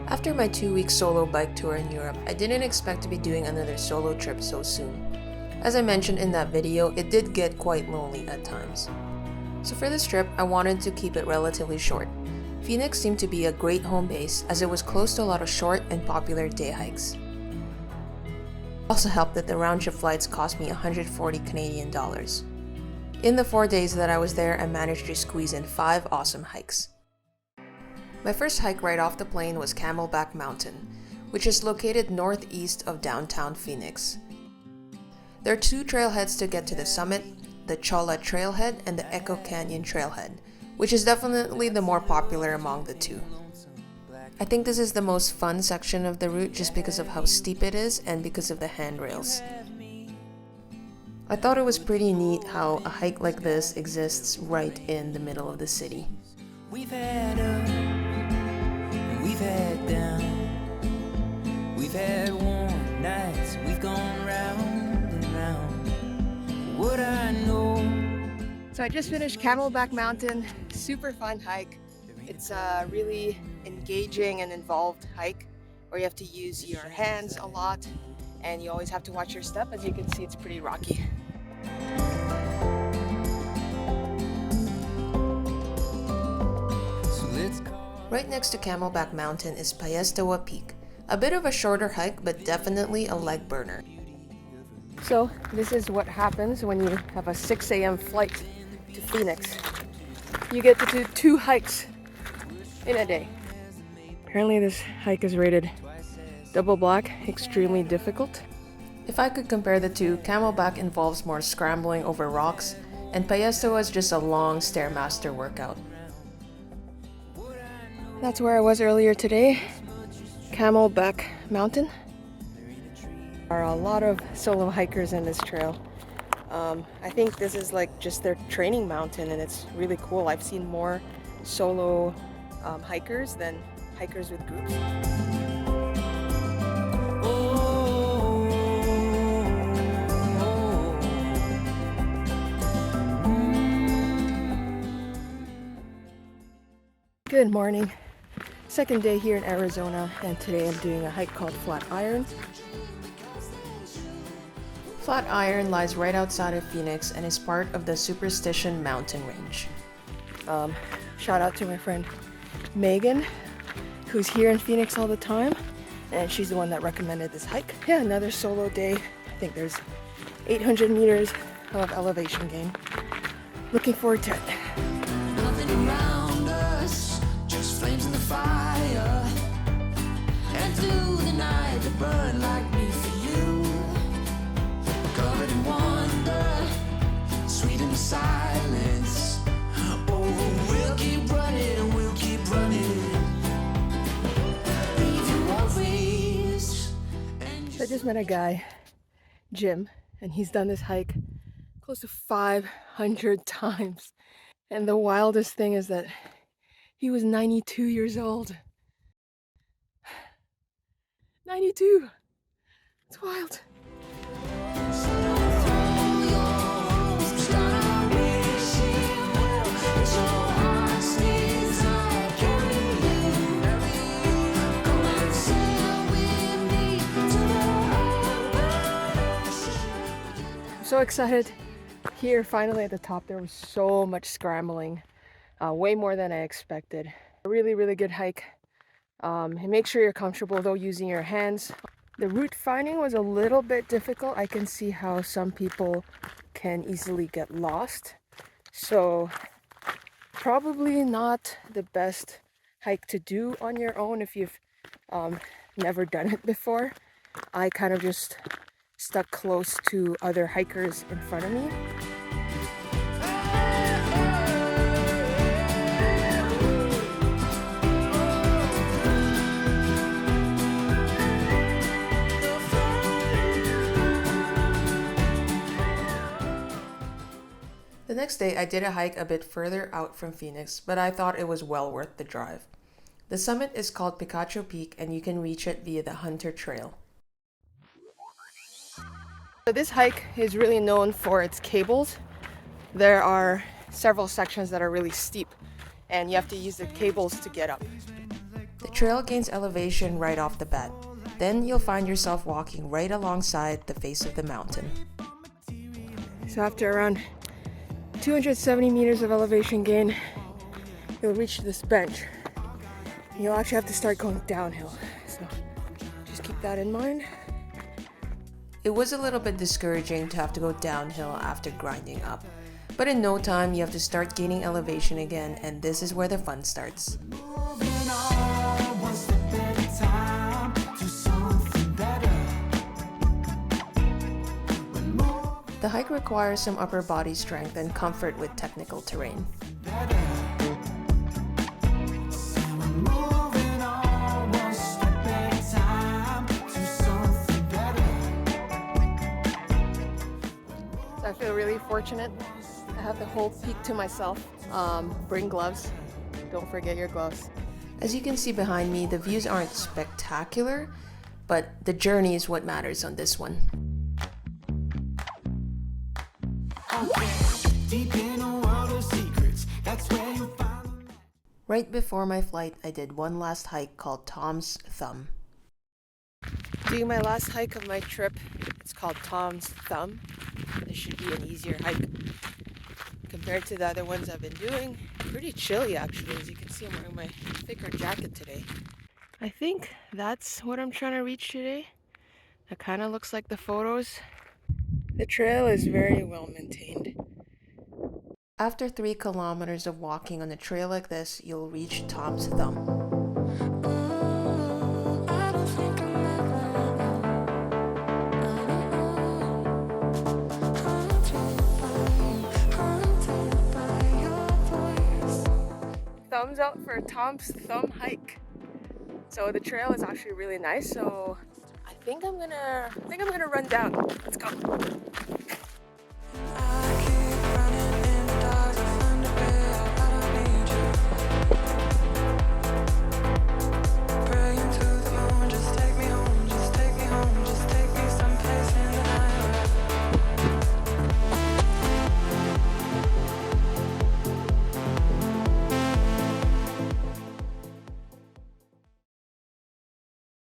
After my 2-week solo bike tour in Europe, I didn't expect to be doing another solo trip so soon. As I mentioned in that video, it did get quite lonely at times. So for this trip, I wanted to keep it relatively short. Phoenix seemed to be a great home base as it was close to a lot of short and popular day hikes. It also helped that the round trip flights cost me 140 Canadian dollars. In the 4 days that I was there, I managed to squeeze in 5 awesome hikes. My first hike right off the plane was Camelback Mountain, which is located northeast of downtown Phoenix. There are 2 trailheads to get to the summit, the Cholla Trailhead and the Echo Canyon Trailhead, which is definitely the more popular among the 2. I think this is the most fun section of the route just because of how steep it is and because of the handrails. I thought it was pretty neat how a hike like this exists right in the middle of the city. We've had up, and we've had down. We've had warm nights, we've gone round and round. What I know. So I just finished Camelback Mountain. Super fun hike. It's a really engaging and involved hike where you have to use your hands a lot and you always have to watch your step. As you can see, it's pretty rocky. Right next to Camelback Mountain is Piestewa Peak, a bit of a shorter hike but definitely a leg burner. So this is what happens when you have a 6 a.m. flight to Phoenix. You get to do 2 hikes in a day. Apparently this hike is rated double black, extremely difficult. If I could compare the two, Camelback involves more scrambling over rocks, and Piestewa is just a long Stairmaster workout. That's where I was earlier today, Camelback Mountain. There are a lot of solo hikers in this trail. I think this is like just their training mountain and it's really cool. I've seen more solo hikers than hikers with groups. Good morning. Second day here in Arizona, and today I'm doing a hike called Flatiron. Flatiron lies right outside of Phoenix and is part of the Superstition mountain range. Shout out to my friend Megan, who's here in Phoenix all the time, and she's the one that recommended this hike. Yeah, another solo day. I think there's 800 meters of elevation gain. Looking forward to it. Nothing around us, just flames in the fire. And through the night that burn like me for you. Covered in wonder, sweet in the silence. Oh, we'll keep running and we'll keep running. Leave your worries. So I just met a guy, Jim, and he's done this hike close to 500 times. And the wildest thing is that he was 92 years old. 92! It's wild. I'm so excited. Here, finally at the top, there was so much scrambling. Way more than I expected. A really, really good hike. And make sure you're comfortable though using your hands. The route finding was a little bit difficult. I can see how some people can easily get lost. So probably not the best hike to do on your own if you've never done it before. I kind of just stuck close to other hikers in front of me. The next day, I did a hike a bit further out from Phoenix, but I thought it was well worth the drive. The summit is called Picacho Peak, and you can reach it via the Hunter Trail. So this hike is really known for its cables. There are several sections that are really steep and you have to use the cables to get up. The trail gains elevation right off the bat. Then you'll find yourself walking right alongside the face of the mountain. So after around 270 meters of elevation gain, you'll reach this bench. You'll actually have to start going downhill. So just keep that in mind. It was a little bit discouraging to have to go downhill after grinding up. But in no time, you have to start gaining elevation again, and this is where the fun starts. The hike requires some upper body strength and comfort with technical terrain. I feel really fortunate. I have the whole peak to myself. Bring gloves. Don't forget your gloves. As you can see behind me, the views aren't spectacular, but the journey is what matters on this one. Right before my flight, I did one last hike called Tom's Thumb. Doing my last hike of my trip. It's called Tom's Thumb. This should be an easier hike compared to the other ones I've been doing. Pretty chilly actually, as you can see I'm wearing my thicker jacket today. I think that's what I'm trying to reach today. That kind of looks like the photos. The trail is very well maintained. After 3 kilometers of walking on a trail like this, you'll reach Tom's Thumb. Thumbs up for Tom's Thumb hike. So the trail is actually really nice. So I think I'm gonna run down. Let's go.